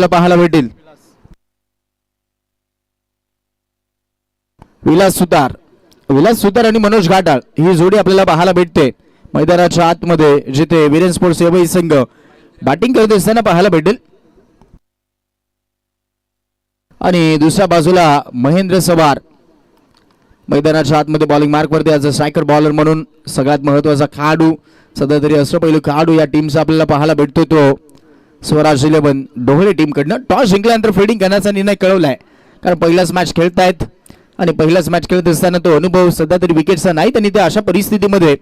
पाहायला भेटेल. विलास सुतार आणि मनोज घाटाळ ही जोडी आपल्याला पाहायला भेटते मैदानाच्या आतमध्ये, जिथे वीरेन स्पोर्ट्स यवई संघ बॅटिंग करत असताना पाहायला भेटेल. आणि दुसऱ्या बाजूला महेंद्र सवार मैदानाच्या आतमध्ये बॉलिंग मार्क वरती आज स्ट्रायकर बॉलर म्हणून सगळ्यात महत्वाचा खेळाडू, सध्या तरी अष्टपैलू खेळाडू या टीमचा आपल्याला पाहायला भेटतो तो स्वराज 11 डोहरे टीमकडनं. टॉस जिंकल्यानंतर फिल्डिंग करण्याचा निर्णय कळवलाय, कारण पहिलाच मॅच खेळतायत आणि पहिलाच मॅच खेळत असताना तो अनुभव सध्या तरी विकेटचा नाही, आणि त्या अशा परिस्थितीमध्ये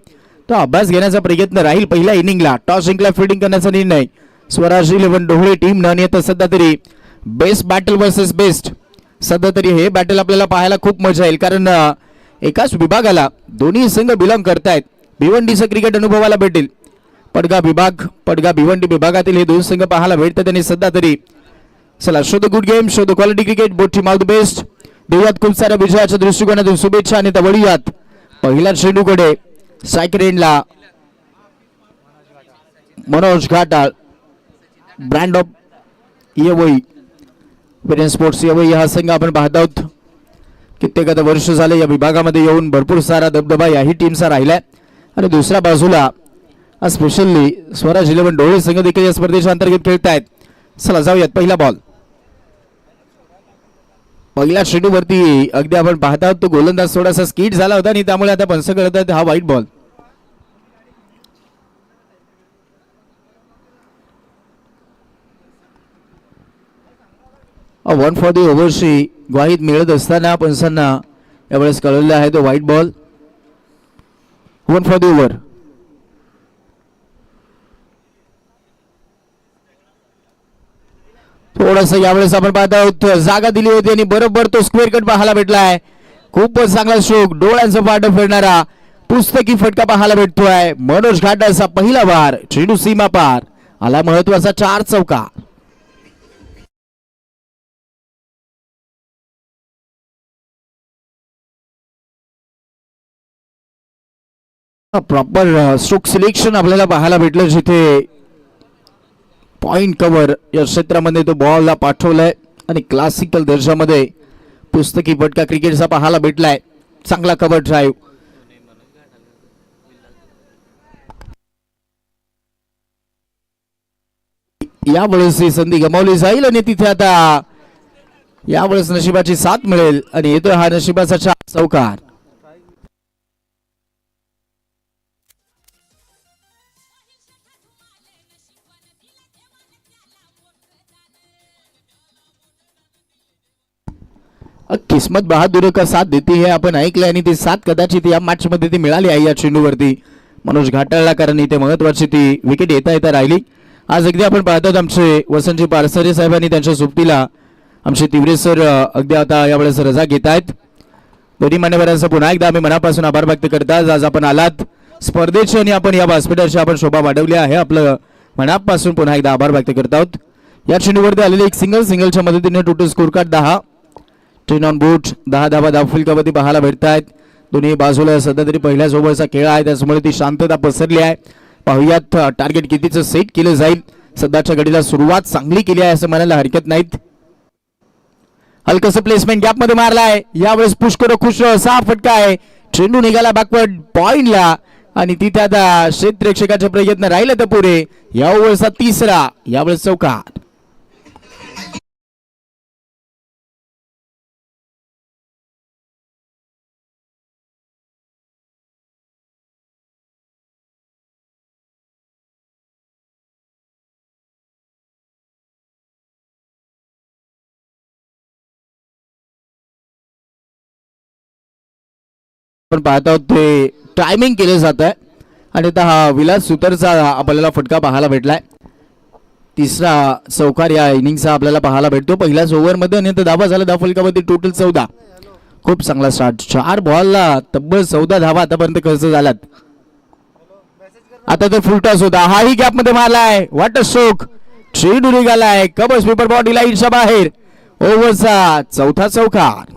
तो अभ्यास घेण्याचा प्रयत्न राहील. पहिल्या इनिंगला टॉस जिंकला, फिल्डिंग करण्याचा निर्णय स्वराज 11 डोहरे टीम न येता सध्या तरी बेस्ट बॅटल वर्सेस बेस्ट. सध्या तरी हे बॅटल आपल्याला पाहायला खूप मजा येईल, कारण एकाच विभागाला दोन्ही संघ बिलॉंग करतायत. भिवंडीचा क्रिकेट अनुभवाला भेटेल, पडगा भिवंडी विभागातील हे दोन संघ पाहायला भेटतात. आणि सध्या तरी चला, show the good game, show the quality cricket, both team all the best. देऊयात खूप साऱ्या विजयाच्या दृष्टिकोनातून शुभेच्छा आणि वळूयात पहिल्या चेंडूकडे. स्ट्रायकर एंडला Manoj Ghatal, brand of Yavai, Viren sports Yavai हा संघ आपण पाहत आहोत. कित्येक वर्ष झाले या विभागामध्ये येऊन भरपूर सारा दबदबा याही टीमचा राहिलाय. आणि दुसऱ्या बाजूला स्पेशली स्वराज 11 डोळे संघ देखील या स्पर्धेच्या अंतर्गत खेळत आहेत. चला जाऊयात पहिला बॉल. पहिल्या चेंडूवरती अगदी आपण पाहत आहोत तो गोलंदाज थोडासा स्किट झाला होता आणि त्यामुळे आता पंच करत आहेत हा वाईट बॉल. वन फॉर दी ओव्हरची ग्वाहीत मिळत असताना पंचांना यावेळेस कळवलेला आहे तो white ball. One for the over. थोडस यावेळेस आपण पाहत आहोत जागा दिली होती आणि बरोबर तो स्क्वेअर कट पाहायला भेटलाय. खूपच चांगला स्ट्रोक, डोळ्यांचं पाठ फिरणारा पुस्तकी फटका पाहायला भेटतोय. मनोज घाटाळचा पहिला वार, चेंडू सीमा पार, आला महत्वाचा 4 चौका. प्रॉपर स्ट्रोक सिलेक्शन आपल्याला पाहायला भेटलं, जिथे पॉइंट कव्हर या क्षेत्रामध्ये तो बॉलला पाठवलाय आणि क्लासिकल दर्जामध्ये पुस्तकी फटका क्रिकेटचा पाहायला भेटलाय. चांगला कव्हर ड्राईव्ह. यावेळेस ही संधी गमावली जाईल आणि तिथे आता यावेळेस नशिबाची साथ मिळेल आणि येतोय हा नशिबाचा 4 चौकार. किस्मत बहादुर का साथ देते है आपण ऐकलंय आणि ती साथ कदाचित या मॅच मध्ये ती मिळाली आहे या चेंडूवरती मनोज घाटाळला, कारण इथे महत्वाची ती विकेट येता राहिली. आज अगदी आपण पाहतात आमचे वसंतजी पारसरे साहेबांनी त्यांच्या सुट्टीला आमचे तिवरे सर अगदी आता यावेळेस रजा घेत आहेत. दोन्ही मान्यवरांचा पुन्हा एकदा आम्ही मनापासून आभार व्यक्त करतात. आज आपण आलात स्पर्धेचे आणि आपण या व्यासपीठाची आपण शोभा वाढवली आहे, आपलं मनापासून पुन्हा एकदा आभार व्यक्त करत आहोत. या चेंडूवरती आलेले एक सिंगलच्या मदतीने टोटल स्कोर कार्ड 10, 10 ऑन बोट, 10 धावा धावफलकावरती पाहायला भेटत आहेत. दोन्ही बाजूला सध्या तरी पहिल्याच ओव्हरचा खेळ आहे, त्याच्यामुळे ती शांतता पसरली आहे. पाहूयात टार्गेट कितीचं सेट केलं जाईल. सध्याच्या घडीला सुरुवात चांगली केली आहे असं म्हणायला हरकत नाहीत. हलकस प्लेसमेंट गॅप मध्ये मारलाय, यावेळेस पुष्कर खुश, 6 फटका आहे. चेंडू निघाला बॅकवर्ड पॉइंटला आणि तिथे आता क्षेत्ररक्षकाचे प्रयत्न राहिले तर पुरे. या ओव्हरचा तिसरा, यावेळेस चौकार. आपण पाहत आहोत ते टायमिंग केलं जात आहे आणि आता हा विलास सुतारचा आपल्याला फटका पाहायला भेटलाय. तिसरा चौकार या इनिंगचा आपल्याला पाहायला भेटतो पहिल्याच ओव्हरमध्ये आणि धावा झाला धावफलकावरती टोटल 14. खूप चांगला स्टार्ट. 4 बॉलला तब्बल 14 धावा आतापर्यंत खर्च झाल्यात. आता तर फुलटॉस होता, हाही गॅप मध्ये मारलाय. वाट स्ट्रोक, चेंडू निघालाय कबस पेपर बॉडी लाईनच्या बाहेर. ओव्हरचा चौथा चौकार.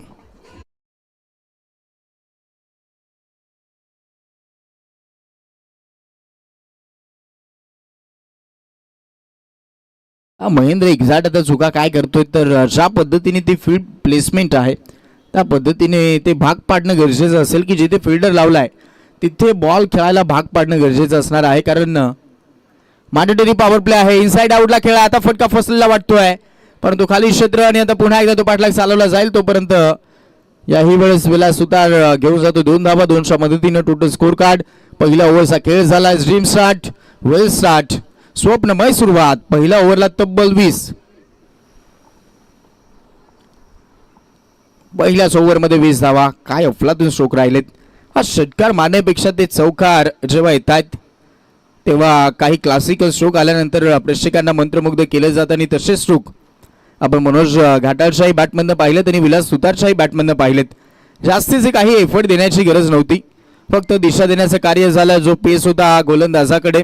महेंद्र एक्झॅक्ट आता चुका काय करतोय तर ज्या पद्धतीने ती फील्ड प्लेसमेंट आहे त्या पद्धतीने ते भाग पाडणं गरजेचं असेल की जिथे फिल्डर लावलाय तिथे बॉल खेळायला भाग पाडणं गरजेचं असणार आहे, कारण मॅन्डेटरी पॉवर प्ले आहे. इनसाइड आउटला खेळा, आता फटका फसलेला वाटतोय परंतु खाली क्षेत्र आणि आता पुन्हा एकदा तो पाठलाग चालवला जाईल. तोपर्यंत याही वेळेस विलास सुतार घेऊन जातो 2 धावा 2च्या मदतीनं. टोटल स्कोर कार्ड पहिल्या ओव्हरचा खेळ झाला. ड्रीम स्टार्ट, वेल स्टार्ट, स्वप्नमय सुरुवात. पहिल्या ओव्हरला तब्बल 20, पहिल्याच ओव्हरमध्ये 20 धावा. काय अफलातून स्ट्रोक राहिलेत. हा षटकार मारण्यापेक्षा ते चौकार जेव्हा येत आहेत तेव्हा काही क्लासिकल स्ट्रोक आल्यानंतर प्रेक्षकांना मंत्रमुग्ध केले जातात आणि तसेच स्ट्रोक आपण मनोज घाटाळच्याही बॅटमधनं पाहिलेत आणि विलास सुतारच्याही बॅटमधनं पाहिलेत. जास्तीचे काही एफर्ट देण्याची गरज नव्हती, फक्त दिशा देण्याचं कार्य झालं. जो पेस होता गोलंदाजाकडे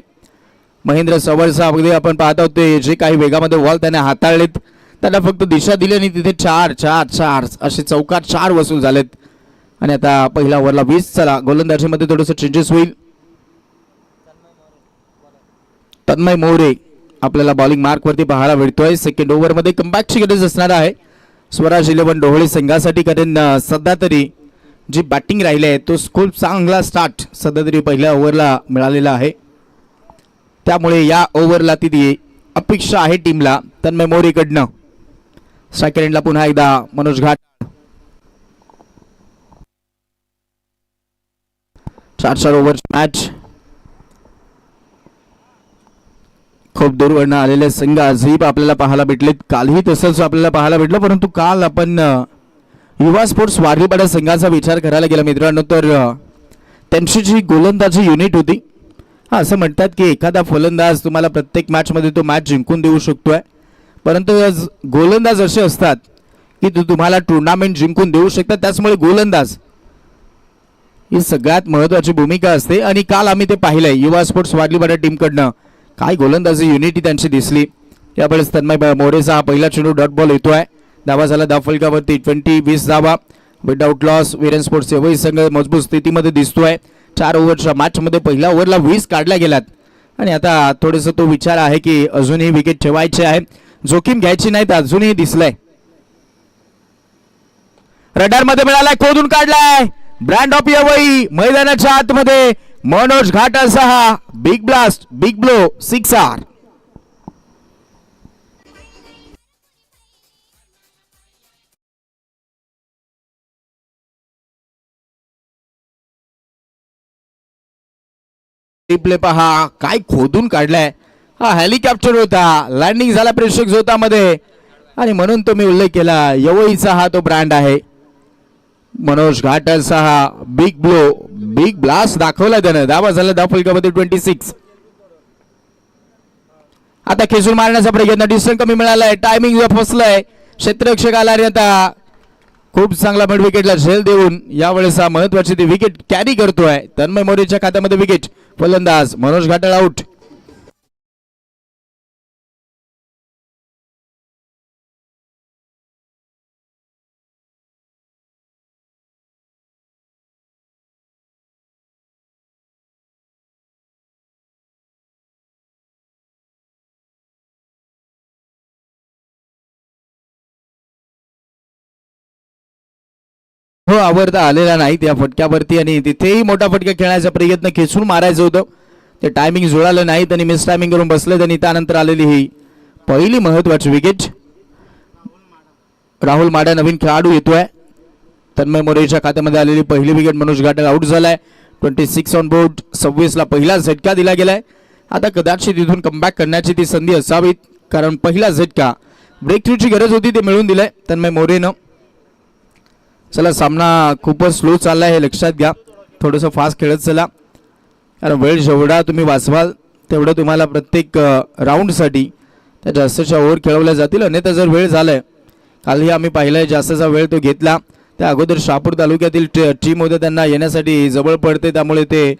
महेंद्र सवरचा अगदी आपण पाहत आहोत ते जे काही वेगामध्ये बॉल त्याने हाताळलेत त्यांना फक्त दिशा दिली आणि तिथे 4 असे चौकार 4 वसूल झालेत. आणि आता पहिल्या ओव्हरला 20. चला गोलंदाजीमध्ये थोडंसं चेंजेस होईल. तन्मय मोरे आपल्याला बॉलिंग मार्कवरती पाहायला मिळतोय. सेकंड ओव्हरमध्ये कमबॅकची गरज असणार आहे स्वराज 11 डोहळे संघासाठी, कारण सध्या तरी जी बॅटिंग राहिली आहे तो खूप चांगला स्टार्ट सध्या तरी पहिल्या ओव्हरला मिळालेला आहे. त्यामुळे या ओव्हरला ती अपेक्षा आहे टीमला तन्मय मोरेकडनं. सेकंड एंडला पुन्हा एकदा मनोज घाट. 4 ओव्हरची मॅच. खूप दूरवरनं आलेले संघ आजही आपल्याला पाहायला भेटलेत. कालही तसंच आपल्याला पाहायला भेटलं, परंतु काल आपण युवा स्पोर्ट्स वारलीपाडा संघाचा विचार करायला गेला मित्रांनो तर त्यांची जी गोलंदाजी युनिट होती, असं म्हणतात की एखादा फलंदाज तुम्हाला प्रत्येक मॅचमध्ये तो मॅच जिंकून देऊ शकतोय, परंतु गोलंदाज असे असतात की तुम्हाला टुर्नामेंट जिंकून देऊ शकतात. त्याचमुळे गोलंदाज ही सगळ्यात महत्त्वाची भूमिका असते. आणि काल आम्ही ते पाहिलंय युवा स्पोर्ट्स वारलीपाडा टीमकडनं काय गोलंदाजी युनिटी त्यांची दिसली. यावेळेस तन्मय मोरेचा हा पहिला चेंडू डॉट बॉल येतोय. धावा झाला धावफलकावरती 20 धावा विदाउट लॉस. वीरेन स्पोर्ट्स एवढी संघ मजबूत स्थितीमध्ये दिसतोय. 4 ओव्हरच्या मॅचमध्ये पहिल्या ओव्हरला 20 काढल्या गेल्यात आणि आता थोडंसं तो विचार आहे की अजूनही विकेट ठेवायचे आहे, जोखीम घ्यायची नाही. तर अजूनही दिसलंय रडारमध्ये मिळालाय, खोदून काढलाय ब्रँड ऑफ यवई मैदानाच्या आतमध्ये मनोज घाटाळचा big blast, big blow, 6R. Play पहा काय खोदून काढलाय. हा हेलिकॉप्टर होता, लँडिंग झाला प्रेक्षक झोतामध्ये आणि म्हणून तो मी उल्लेख केला यवईचा हा तो ब्रँड आहे. मनोज घाटाळचा हा बिग ब्लो, बिग ब्लास्ट दाखवला त्यानं. धावा झाला धावफलकामध्ये 26. आता खेचून मारण्याचा प्रयत्न, डिस्टन्स कमी मिळालाय, टायमिंग फसलंय. क्षेत्ररक्षक आला आणि आता खूप चांगला मिड विकेटला झेल देऊन यावेळेस हा महत्वाची ती विकेट कॅरी करतोय. तन्मय मोरेच्या खात्यामध्ये विकेट. फलंदाज मनोज घाटाळ आउट. हो आवडता आलेला नाही त्या फटक्यावरती आणि तिथेही मोठा फटका खेळण्याचा प्रयत्न खेचून मारायचं होतं, ते टायमिंग जुळालं नाही. त्यांनी मिस टायमिंग करून बसले. त्यांनी त्यानंतर आलेली ही पहिली महत्वाची विकेट. राहुल माडा नवीन खेळाडू येतोय. तन्मय मोरेच्या खात्यामध्ये आलेली पहिली विकेट. मनोज घाटाळ आउट झालाय. 26 ऑन बोर्ड. 26 ला पहिला झटका दिला गेलाय. आता कदाचित तिथून कमबॅक करण्याची ती संधी असावी, कारण पहिला झटका ब्रेक थ्रूची गरज होती ते मिळवून दिलाय तन्मय मोरेनं. चला सामना खूपच स्लो चाललाय हे लक्षात घ्या, थोडंसं फास्ट खेळत चला, कारण वेळ जेवढा तुम्ही वाचवाल तेवढं तुम्हाला प्रत्येक राऊंडसाठी त्या जास्तच्या ओव्हर खेळवल्या जातील. अन्यथा जर वेळ झालाय, कालही आम्ही पाहिलंय जास्तचा वेळ तो घेतला, त्या अगोदर शहापूर तालुक्यातील टीम होते त्यांना येण्यासाठी जवळ पडते, त्यामुळे ते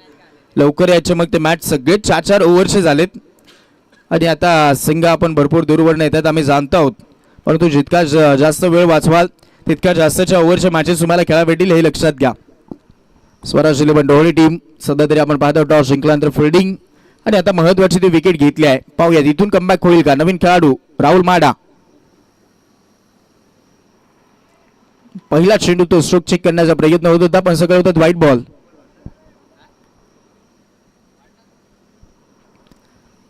लवकर यायचे. मग ते मॅच सगळे 4-4 ओव्हरचे झालेत आणि आता संघ आपण भरपूर दूरवरून येतात आम्ही जाणतो आहोत, परंतु जितका जास्त वेळ वाचवाल तितक्या जास्तच्या ओव्हरच्या मॅचेस तुम्हाला खेळा भेटतील हे लक्षात घ्या. स्वराज 11 डोहळे टीम सध्या तरी आपण पाहतो टॉस जिंकल्यानंतर फिल्डिंग आणि आता महत्वाची ती विकेट घेतली आहे. पाहूया इथून कमबॅक होईल का नवीन खेळाडू राहुल माडा. पहिला चेंडू तो स्ट्रोक चेक करण्याचा प्रयत्न होत होता पण सगळं होतात white ball.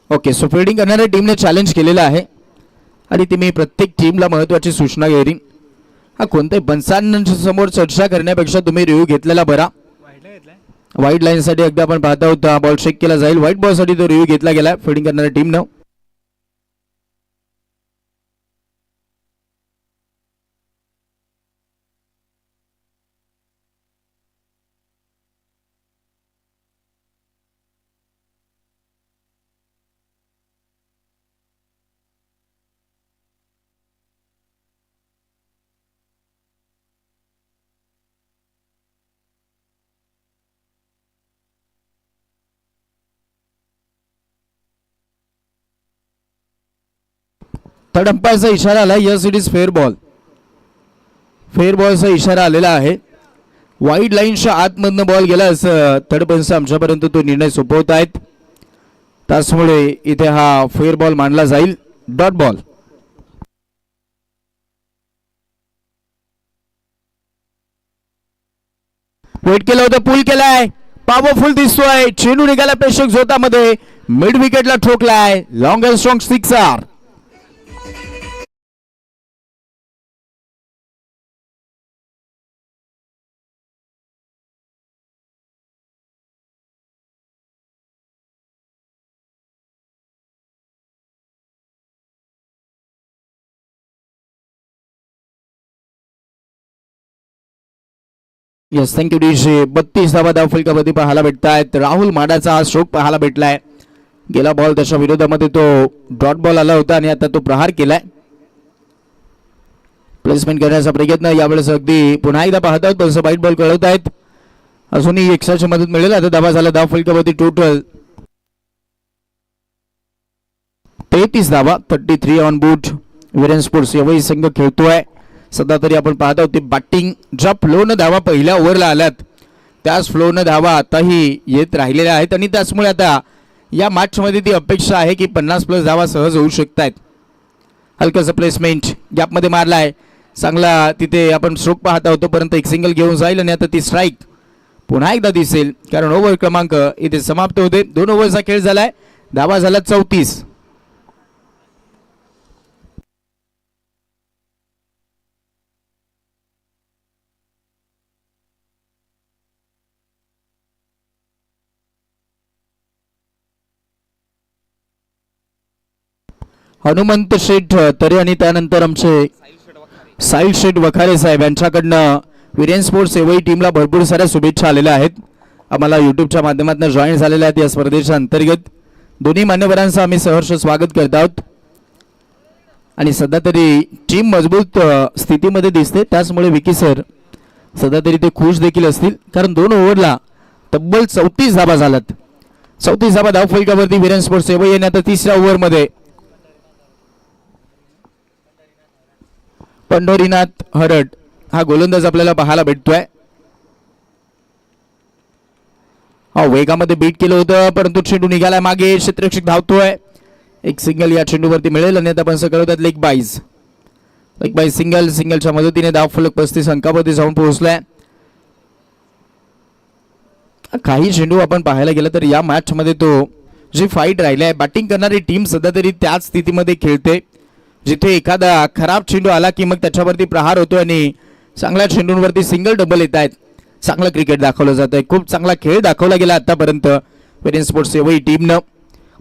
Okay so fielding करणाऱ्या टीमने चॅलेंज केलेलं आहे आणि ती मी प्रत्येक टीमला महत्वाची सूचना घेईन. हा कोणत्याही पंचांसमोर चर्चा करण्यापेक्षा तुम्ही रिव्ह्यू घेतलेला बरा. व्हाईट लाईन साठी एकदा आपण पाहता होता बॉल चेक केला जाईल. व्हाईट बॉल साठी तो रिव्ह्यू घेतला गेला फिल्डिंग करणाऱ्या टीमनं. थर्ड अंपायरचा इशारा आला. Yes it is fair ball. Fair बॉलचा इशारा आलेला आहे. वाईड लाईनच्या आतमधनं बॉल गेला असं थर्ड पंच आमच्यापर्यंत तो निर्णय सोपवत आहेत. त्याचमुळे इथे हा फेअर बॉल मानला जाईल. Dot ball. वेट केलं होतं पुल केलाय. पॉवरफुल दिसतोय. चेंडू निघाला प्रेक्षक झोतामध्ये. मिड विकेटला ठोकलाय. Long and strong sixer. Yes thank you DJ. 32 धावा धाव फलकामध्ये पाहायला भेटतायत. राहुल माडाचा हा स्ट्रोक पाहायला भेटलाय. गेला बॉल त्याच्या विरोधामध्ये तो डॉट बॉल आला होता आणि आता तो प्रहार केलाय. प्लेसमेंट करण्याचा प्रयत्न यावेळेस अगदी पुन्हा एकदा पाहत आहोत पण वाईट बॉल कळवत आहेत. अजूनही एक्स्ट्राची मदत मिळेल. आता धावा झाला धाव फलकामध्ये टोटल 33 धावा. 33 ऑन बूट. विरेन स्पोर्ट्स एवढी संघ खेळतोय. सध्या तरी आपण पाहत आहोत ती बॅटिंग ज्या फ्लोनं धावा पहिल्या ओव्हरला आल्यात त्याच फ्लोनं धावा आताही येत राहिलेल्या आहेत आणि त्याचमुळे आता या मॅचमध्ये ती अपेक्षा आहे की 50+ धावा सहज होऊ शकतात. हलकंसं प्लेसमेंट गॅपमध्ये मारलाय. चांगला तिथे आपण स्ट्रोक पाहत आहोत तोपर्यंत एक सिंगल घेऊन जाईल आणि आता ती स्ट्राईक पुन्हा एकदा दिसेल कारण ओव्हर क्रमांक इथे समाप्त होते. 2 ओव्हरचा खेळ झालाय. धावा झाला 34. हनुमंत शेठ तरे आणि त्यानंतर आमचे साहिल शेठ वखारे साहेब यांच्याकडनं विरेन स्पोर्ट्स सेवई टीमला भरपूर साऱ्या शुभेच्छा आलेल्या आहेत. आम्हाला यूट्यूबच्या माध्यमातून जॉईन झालेल्या आहेत या स्पर्धेच्या अंतर्गत. दोन्ही मान्यवरांचं आम्ही सहर्ष स्वागत करत आहोत आणि सध्या तरी टीम मजबूत स्थितीमध्ये दिसते त्याचमुळे विकी सर सध्या तरी ते खुश देखील असतील कारण 2 ओव्हरला तब्बल 34 धावा झाल्यात. 34 धावा धाव फलकावरती विरेन स्पोर्ट्स सेवई यांनी आता 3ऱ्या ओव्हरमध्ये पंढरीनाथ हरड हा गोलंदाज आपल्याला पाहायला भेटतोय. वेगामध्ये बीट केलं होतं परंतु चेंडू निघाला मागे. क्षेत्ररक्षक धावतोय. एक सिंगल या चेंडूवरती मिळेल आणि आता आपण कळवतात लेग बाईज. लेग बाईज सिंगलच्या मदतीने धाव फलक 35 अंकावरती जाऊन पोहोचलाय. काही चेंडू आपण पाहायला गेलं तर या मॅच मध्ये तो जी फाईट राहिली आहे बॅटिंग करणारी टीम सध्या तरी त्याच स्थितीमध्ये खेळते जिथे एखादा खराब चेंडू आला की मग त्याच्यावरती प्रहार होतो आणि चांगल्या चेंडूंवरती सिंगल डबल येत आहेत. चांगलं क्रिकेट दाखवलं जात आहे. खूप चांगला खेळ दाखवला गेला आतापर्यंत विरेन स्पोर्ट्स सेवई टीमनं.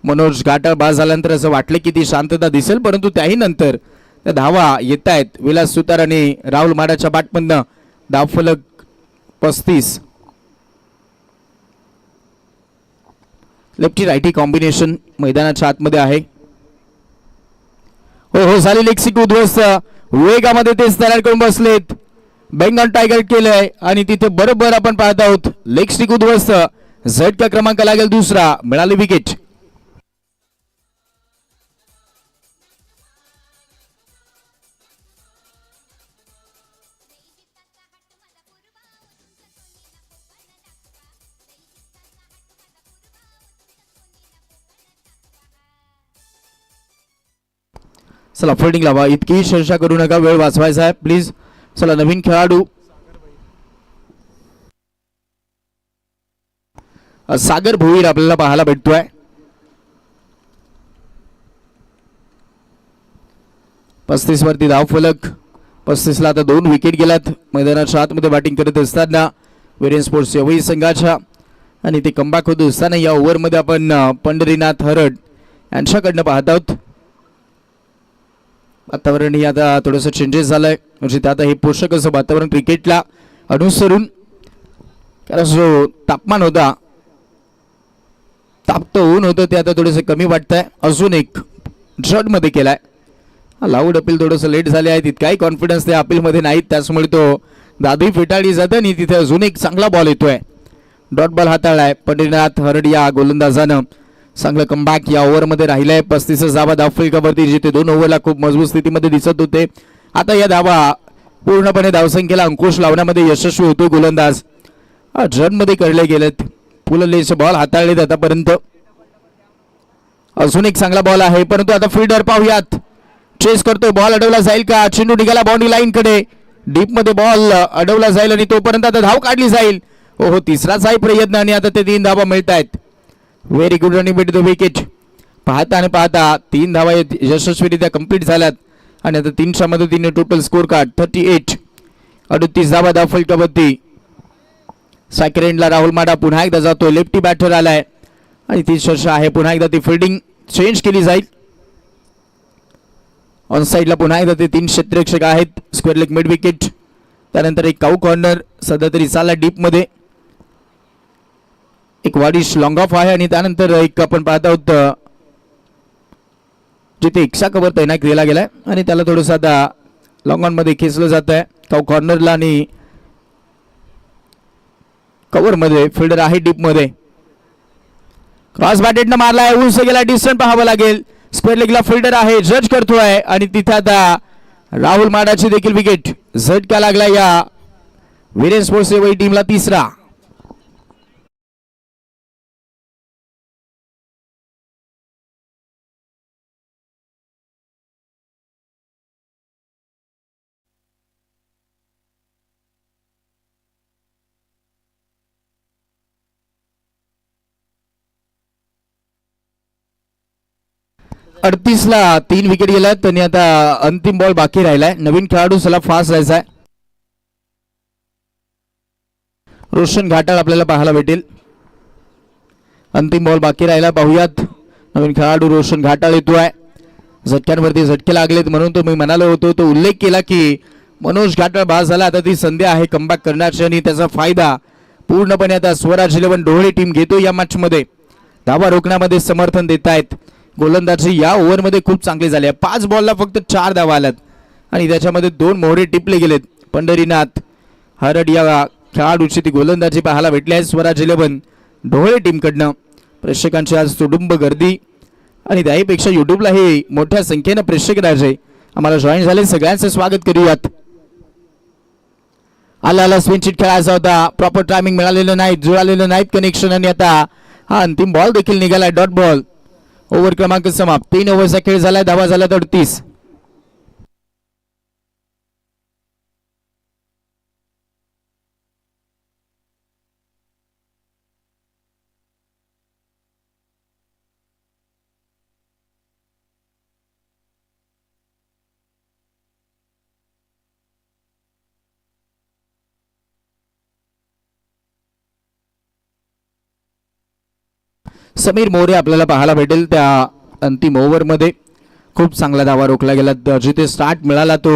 मनोज घाटाळ बाद झाल्यानंतर असं वाटलं की ती शांतता दिसेल परंतु त्याही नंतर त्या धावा येत आहेत. विलास सुतार आणि राहुल माडाच्या बॅटमधनं धावफलक 35. लेफ्टी रायटी कॉम्बिनेशन मैदानाच्या आतमध्ये आहे. हो झाली लेग स्टिक उद्ध्वस्त. वेगामध्ये तेच तयार करून बसलेत. बेंगॉल टायगर केलंय आणि तिथे बरोबर आपण पाहत आहोत लेग स्टिक उद्ध्वस्त. झटका क्रमांक लागेल 2रा. मिळाली विकेट. चला फिल्डिंग लावा, इतकी चर्चा करू नका, वेळ वाचवायचा आहे प्लीज. चला नवीन खेळाडू सागर भोईर आपल्याला पाहायला भेटतोय. पस्तीस वरती धाव फलक, 35 ला आता 2 विकेट गेल्यात मैदानाच्या आतमध्ये बॅटिंग करत असताना वेरियन स्पोर्ट्स यवई संघाच्या. आणि ते कमबॅक होत असताना या ओव्हरमध्ये आपण पंढरीनाथ हरड यांच्याकडनं पाहत आहोत. वातावरणही आता थोडंसं चेंजेस झालंय, म्हणजे ते आता हे पोषक असं वातावरण क्रिकेटला अनुसरून, कारण जो तापमान होता, तापतं ऊन होतं, ते आता थोडंसं कमी वाटतंय. अजून एक मध्ये केलाय. लाऊड अपील थोडंसं लेट झाले आहे, तितकाही कॉन्फिडन्स त्या अपीलमध्ये नाहीत, त्याच्यामुळे तो दादी फेटाळली जातं आणि तिथे अजून एक चांगला बॉल येतोय. डॉट बॉल हाताळलाय पंढरीनाथ हरड या गोलंदाजानं. चांगलं कमबॅक या ओव्हरमध्ये राहिलंय. 35 धावा धावफलकावरती, जिथे 2 ओव्हरला खूप मजबूत स्थितीमध्ये दिसत होते, आता या धावा पूर्णपणे धावसंख्येला अंकुश लावण्यामध्ये यशस्वी होतो गोलंदाज. मध्ये करले गेलेत, फुललेचे बॉल हाताळलेत आतापर्यंत. अजून एक चांगला बॉल आहे, परंतु आता फील्डर पाहूयात, चेस करतोय, बॉल अडवला जाईल का? चेंडू निघाला बाउंड्री लाईन कडे, डीप मध्ये बॉल अडवला जाईल आणि तोपर्यंत आता धाव काढली जाईल. हो, तिसराचाही प्रयत्न आणि आता ते 3 धावा मिळत आहेत. Very good running with the wicket. पाहता आणि पाहता 3 धावा यशस्वीरित्या कंप्लीट झाल्यात आणि आता 3च्या मदतीने टोटल स्कोर कार्ड 38. 38 धावा धावफलकावरती. सेकंडला राहुल माडा पुन्हा एकदा जातोय, लेफ्टी बॅटर आलाय आणि ती चर्चा आहे, पुन्हा एकदा ती फिल्डिंग चेंज केली जाईल. ऑन साईडला पुन्हा एकदा ते 3 क्षेत्ररक्षक आहेत. स्क्वेअर लेग मिड विकेट, त्यानंतर एक काऊ कॉर्नर सध्या तरी चालला डीप मध्ये, एक वाडिश लॉंग ऑफ आहे आणि त्यानंतर एक आपण पाहत आहोत जिथे एक्स्ट्रा कव्हर तैनात केला गेलाय आणि त्याला थोडंसं आता लॉंग ऑन मध्ये खेचलं जात आहे. काऊ कॉर्नरला आणि कव्हर मध्ये फिल्डर आहे डीप मध्ये. क्रॉस बॅटेडनं मारलाय, उंच गेला, डिस्टन्स पाहावं लागेल. स्क्वेअर लेगला फिल्डर आहे, जज करतोय आणि तिथे आता राहुल माडाची देखील विकेट. झटका लागला या वेरियन स्पोर्ट्स यवई टीमला, तिसरा. ला 3 विकेट गेल्यात आणि आता अंतिम बॉल बाकी राहिलाय. नवीन खेळाडू चला फास्ट जायचा. रोशन घाटाळ आपल्याला पाहायला भेटेल. अंतिम बॉल बाकी राहिला, पाहूयात. नवीन खेळाडू रोशन घाटाळ येतोय. झटक्यांवरती झटके लागलेत म्हणून तो मी म्हणालो होतो, तो उल्लेख केला की मनोज घाटाळ बाद झाला, आता ती संधी आहे कमबॅक करण्याची आणि त्याचा फायदा पूर्णपणे आता स्वराज 11 ढोळे टीम घेतो या मॅच मध्ये. धावा रोखण्यामध्ये समर्थन देत आहेत. गोलंदाजी या ओव्हरमध्ये खूप चांगली झाली आहे. 5 बॉलला फक्त 4 धावा आल्यात आणि त्याच्यामध्ये 2 मोहरे टिपले गेलेत. पंढरीनाथ हरड या खेळाडूची ती गोलंदाजी पाहायला भेटली आहे स्वराज 11 ढोळे टीमकडनं. प्रेक्षकांची आज तुडुंब गर्दी आणि त्याहीपेक्षा युट्यूबलाही मोठ्या संख्येनं प्रेक्षक राहायचे आम्हाला जॉईन झाले, सगळ्यांचं स्वागत करूयात. आला स्पिन चिट खेळायचा होता, प्रॉपर टायमिंग मिळालेलं नाही, जुळालेलं नाहीत कनेक्शन आणि आता हा अंतिम बॉल देखील निघालाय. Dot ball. ओव्हर क्रमांक समाप्त. 3 ओव्हरचा खेळ झालाय, धावा झाल्या 38. समीर मोरे आपल्याला पाहायला भेटेल त्या अंतिम ओव्हरमध्ये. खूप चांगला धावा रोखला गेला. जिथे स्टार्ट मिळाला तो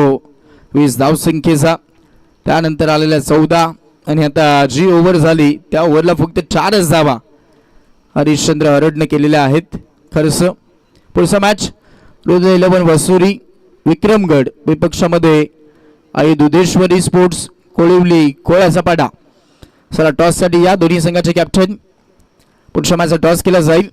20 धावसंख्येचा, त्यानंतर आलेल्या 14 आणि आता जी ओव्हर झाली त्या ओव्हरला फक्त 4च धावा हरिश्चंद्र हरडने केलेल्या आहेत. खरंच पुढचा मॅच रोज 11 वसुरी विक्रमगड विपक्षामध्ये आई दुधेश्वरी स्पोर्ट्स कोळिवली कोळ्याचा पाडा. चला टॉससाठी या दोन्ही संघाचे कॅप्टन. पुढच्या मॅचचा टॉस केला जाईल.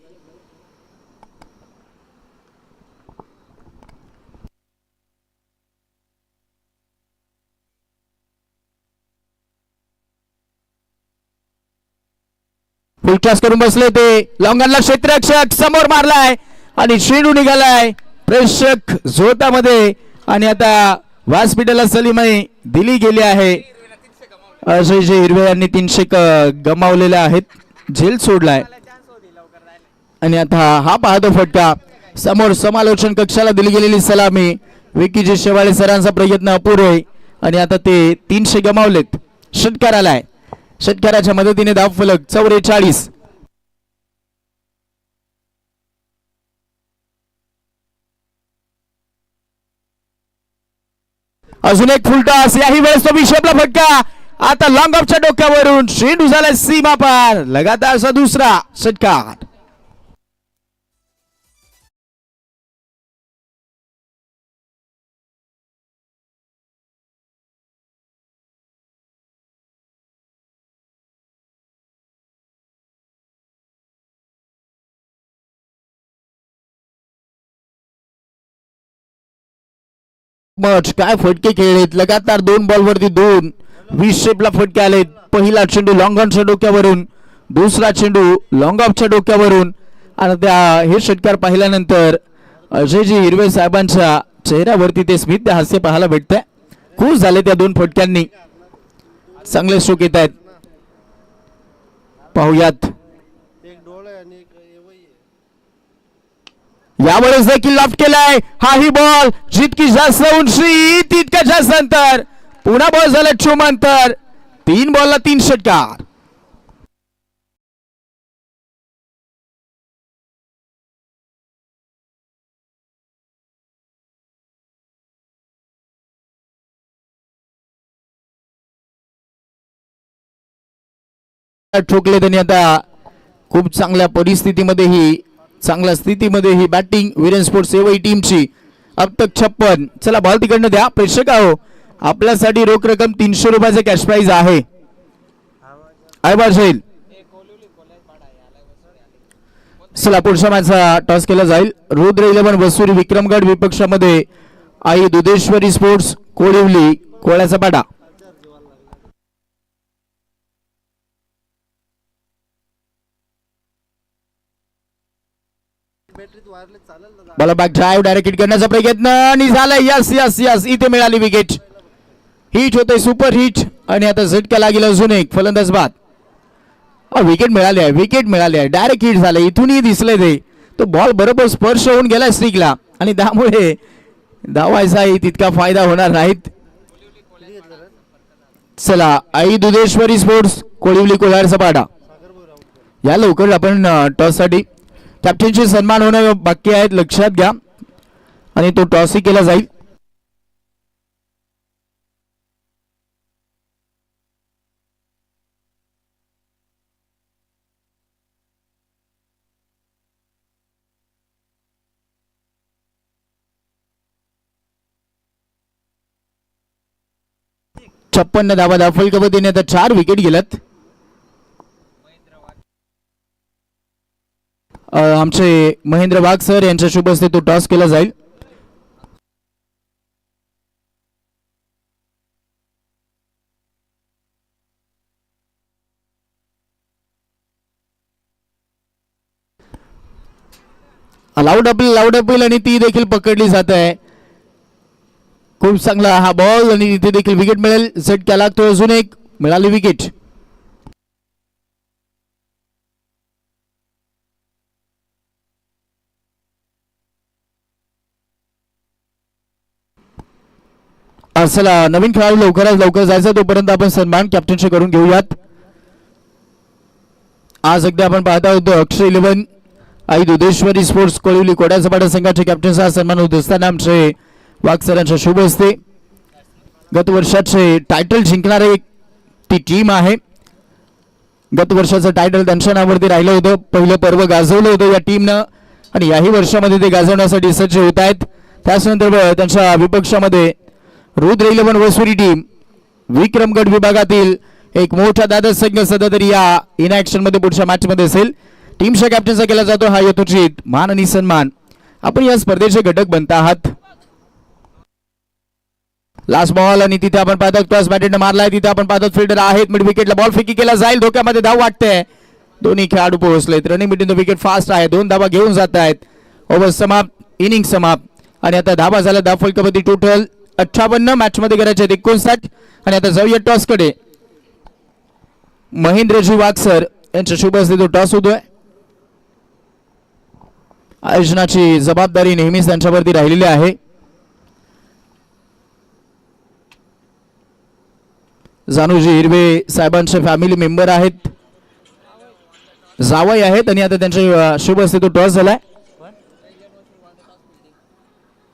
फुल टॉस करून बसले ते लॉंगनला क्षेत्ररक्षक समोर मारलाय आणि चेंडू निघालाय प्रेक्षक झोतामध्ये आणि आता व्यासपीठाला सलीमाई दिली गेली आहे. अजयजी हिरवे यांनी 300 गमावलेले आहेत, झेल सोडलाय. आणि आता हा पाहतो फटका समोर समालोचन कक्षाला दिली गेलेली सलामी. विकीजी शेवाळे सरांचा प्रयत्न अपुरे आणि आता ते 300 गमावलेत. षटकार आलाय, षटकाराच्या मदतीने धाव फलक 44. अजून एक फुलटॉस, याही वेळेस तो बिशपला फटका. आता लॉंग ऑफच्या डोक्यावरून चेंडू झाला सीमा पार. लगातारचा दुसरा षटकार. मच काय फटके खेळलेत, लगातार 2 बॉलवरती 2 20 शेपला फटके आलेत. पहिला चेंडू लॉंग ऑनच्या डोक्यावरून, दुसरा चेंडू लॉंग ऑफच्या डोक्यावरून. आणि त्या हे षटकार पाहिल्यानंतर अजयजी हिरवे साहेबांच्या चेहऱ्यावरती ते स्मित हास्य पाहायला भेटतंय. खुश झाले त्या 2 फटक्यांनी. चांगले स्ट्रोक येत आहेत, पाहूयात. यावेळेस देखील लॉफ्ट केलाय. हाही बॉल जितकी जास्त उंची तितका जास्त अंतर. पुन्हा बॉल झाला चुमंतर. 3 बॉलला 3 षटकार. ठोकले त्यांनी. आता खूप चांगल्या परिस्थितीमध्ये ही, चांगल्या स्थितीमध्ये ही बॅटिंग वीरेन स्पोर्ट्स सेवई टीमची. अब तक 56. चला बॉल तिकडनं द्या. प्रेक्षक आहो, आपल्यासाठी रोख रक्कम 300 रुपयाचे कॅश प्राइज आहे. जाईल. चला पुढच्या मॅचचा टॉस केला जाईल. रुद्र 11 वसुरी विक्रमगड विपक्षामध्ये आई दुधेश्वरी स्पोर्ट्स कोळिवली कोळ्याचा पाडा. Ball back drive direct hit करण्याचा प्रयत्न आणि झालाय. यस यस यस, इथे मिळाली विकेट. हिट होते, सुपर हिट. आणि आता झटका लागेल अजून एक फलंदाज बाद. विकेट मिळाली आहे, विकेट मिळाली आहे. डायरेक्ट हिट झाले, इथूनही दिसले ते. तो बॉल बरोबर स्पर्श होऊन गेला स्टिकला आणि त्यामुळे धावायचाही तितका फायदा होणार नाहीत. चला आई दुधेश्वरी स्पोर्ट्स कोळिवली कोलारचा पाडा. या लवकर आपण टॉस साठी कॅप्टनचे सन्मान होणं बाकी आहेत, लक्षात घ्या. आणि तो टॉसही केला जाईल. छप्पन्न धावा दाखल कबड्डीने आता 4 विकेट गेल्यात. आमचे महेंद्र वाघ सर यांच्या शुभ हस्ते तो टॉस केला जाईल. लाऊड अपील आणि ती देखील पकडली जात आहे. खूप चांगला हा बॉल आणि इथे देखील विकेट मिळेल. झटका लागतो, अजून एक मिळाली विकेट. चला नवीन खेळाडू लवकरात लवकर जायचं, तोपर्यंत आपण सन्मान कॅप्टनशी करून घेऊयात. आज अगदी आपण पाहता होतो अक्षय 11 आई दुधेश्वरी स्पोर्ट्स कोळिवली कोड्याचा पाडा संघाचे कॅप्टनचा सन्मान होत असताना आमचे वाघ सरांच्या शुभ हस्ते गत वर्षाचे टायटल जिंकणारे ती टीम आहे. गत वर्षाचं टायटल त्यांच्या नावावरती राहिलं होतं. पहिलं पर्व गाजवलं होतं या टीमनं आणि याही वर्षामध्ये ते गाजवण्यासाठी सज्ज होत आहेत. त्याचनंतर त्यांच्या विपक्षामध्ये रुद्र 11 वसुरी टीम विक्रमगड विभागातील एक मोठा दादर संघ सध्या तरी या इन ऍक्शन मध्ये पुढच्या मॅच मध्ये असेल. टीमच्या कॅप्टनचा केला जातो हा यथोचित मान आणि सन्मान. आपण या स्पर्धेचे घटक बनत आहात. लास्ट बॉल आणि तिथे आपण पाहतो क्रॉस बॅटने मारलाय. तिथे आपण पाहतो फिल्डर आहेत. मिड विकेटला बॉल फेकी केला जाईल. धोक्यामध्ये धाव वाटते. दोन्ही खेळाडू पोहोचलेत. Running between the wicket fast आहे. 2 धावा घेऊन जात आहेत. ओव्हर समाप्त, इनिंग समाप्त. आणि आता धाबा झाला दहा फलकापती टोटल 58 मॅच मध्ये करायचे 59. आणि आता जाऊया टॉस कडे. महेंद्रजी वागसर यांच्या शुभ हस्ते तो टॉस होतोय. आयोजनाची जबाबदारी नेहमीच त्यांच्यावरती राहिलेली आहे. जानूजी हिरवे साहेबांचे फॅमिली मेंबर आहेत, जावई आहेत आणि आता त्यांच्या शुभ हस्ते तो टॉस झालाय.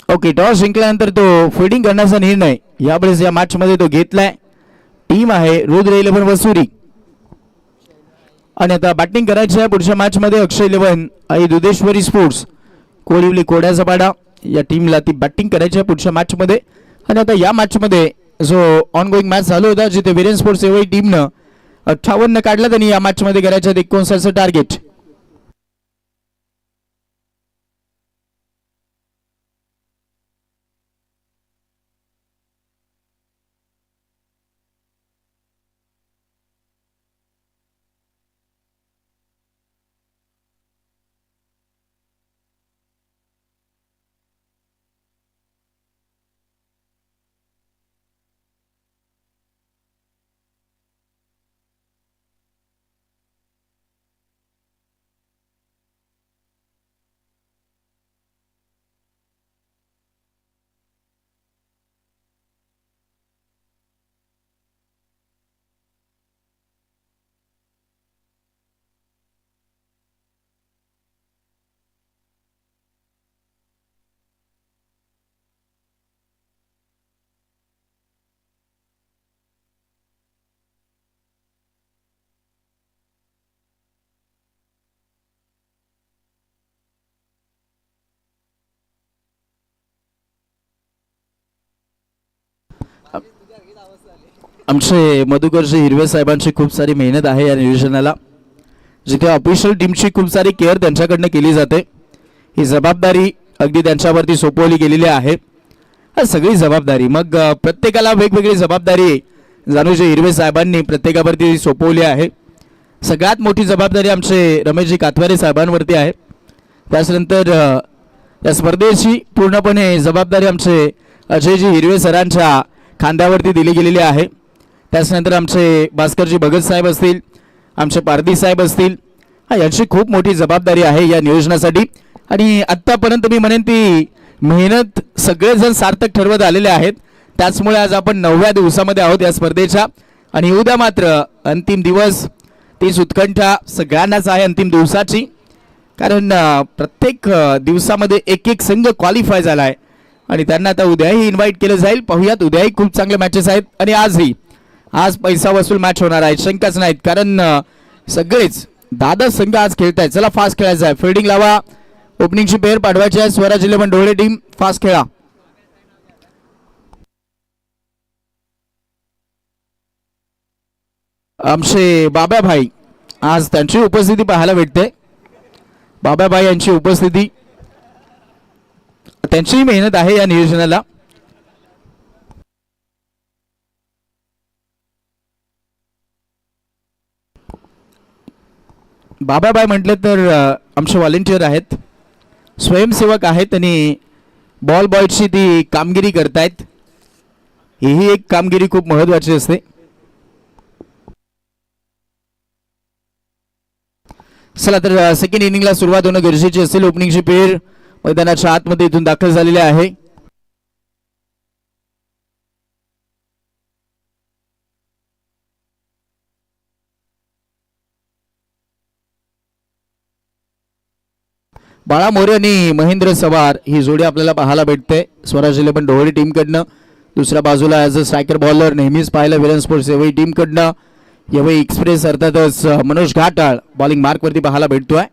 ओके, टॉस जिंकल्यानंतर तो फिल्डिंग करण्याचा निर्णय यावेळेस या मॅच मध्ये तो घेतलाय. टीम आहे रुद्र 11 वसुरी. आणि आता बॅटिंग करायची आहे पुढच्या मॅच मध्ये अक्षय 11 आई दुधेश्वरी स्पोर्ट्स कोळिवली कोड्याचा पाडा या टीमला ती बॅटिंग करायची आहे पुढच्या मॅच मध्ये. आणि आता या मॅच मध्ये जो ऑन गोईंग मॅच चालू होता जिथे वीरेन स्पोर्ट्स एवढी टीमनं 58 काढला त्यांनी या मॅच मध्ये करायचं 59चं टार्गेट. आमचे मधुकरजी हिरवे साहेबांची खूप सारी मेहनत आहे या नियोजनाला, जिथे ऑफिशियल टीमची खूप सारी केअर त्यांच्याकडनं केली जाते. ही जबाबदारी अगदी त्यांच्यावरती सोपवली गेलेली आहे. सगळी जबाबदारी मग प्रत्येकाला वेगवेगळी जबाबदारी जानूजी हिरवे साहेबांनी प्रत्येकावरती सोपवली आहे. सगळ्यात मोठी जबाबदारी आमचे रमेशजी कातवारे साहेबांवरती आहे. त्याच्यानंतर या स्पर्धेची पूर्णपणे जबाबदारी आमचे अजयजी हिरवे सरांच्या खांद्यावरती दिली गेलेली आहे. त्याच्यानंतर आमचे भास्करजी भगत साहेब असतील, आमचे पारदी साहेब असतील, यांची खूप मोठी जबाबदारी आहे या नियोजनासाठी. आणि आत्तापर्यंत मी म्हणेन ती मेहनत सगळेजण सार्थक ठरवत आलेले आहेत. त्याचमुळे आज आपण 9व्या दिवसामध्ये आहोत या स्पर्धेच्या. आणि उद्या मात्र अंतिम दिवस, तीच उत्कंठा सगळ्यांनाच आहे अंतिम दिवसाची, कारण प्रत्येक दिवसामध्ये एक एक संघ क्वालिफाय झाला आहे आणि त्यांना आता उद्याही इन्व्हाइट केलं जाईल. पाहूयात, उद्याही खूप चांगले मॅचेस आहेत आणि आज पैसा वसूल मॅच होणार आहे, शंकाच नाहीत, कारण सगळेच दादा संघ आज खेळत आहेत. चला फास्ट खेळायचं आहे, फिल्डिंग लावा, ओपनिंगची पेअर पाठवायची आहे. स्वराज 11 ढोळे टीम फास्ट खेळा. आमचे बाबाभाई आज त्यांची उपस्थिती पाहायला भेटते. बाबाभाई यांची उपस्थिती, त्यांची मेहनत आहे या नियोजनाला. बाबाभाई म्हटले तर आमचे व्हॉलेंटियर आहेत, स्वयंसेवक आहेत आणि बॉल बॉयची ती कामगिरी करतायत. ही एक कामगिरी खूप महत्त्वाची असते. चला तर सेकंड इनिंगला सुरुवात होणं गरजेची असेल. ओपनिंगची पेर मैदानाच्या आतमध्ये इथून दाखल झालेली आहे. बाळा मोरे आणि महेंद्र सवार ही जोडी आपल्याला पाहायला भेटते स्वराज 11 ढोळे टीमकडनं. दुसऱ्या बाजूला ॲज अ स्ट्रायकर बॉलर नेहमीच पाहायला वीरेन स्पोर्ट्स एवढी टीमकडनं एवढी एक्सप्रेस अर्थातच मनोज घाटाळ बॉलिंग मार्कवरती पाहायला भेटतोय.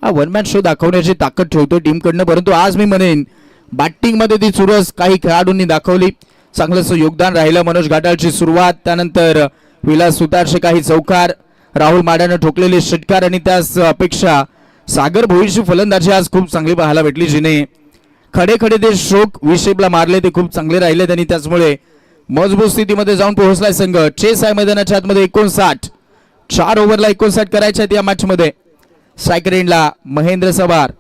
हा वन मॅन शो दाखवण्याची ताकद ठेवतो टीमकडनं, परंतु आज मी म्हणेन बॅटिंगमध्ये ती चुरस काही खेळाडूंनी दाखवली. चांगलंच योगदान राहिलं. मनोज घाटाळची सुरुवात, त्यानंतर विलास सुतारचे काही चौकार, राहुल माडानं ठोकलेले षटकार आणि त्याच अपेक्षा सागर भोईरची फलंदाजी आज खूप चांगली पाहायला भेटली, जिने खडे खडे ते स्ट्रोक विशेपला मारले ते खूप चांगले राहिले आणि त्याचमुळे मजबूत स्थितीमध्ये जाऊन पोहोचलाय संघ. चेस आहे मैदानाच्या आतमध्ये 59, 4 ओव्हरला 59 करायचे आहेत या मॅच मध्ये. स्ट्रायकर एंडला महेंद्र सवार.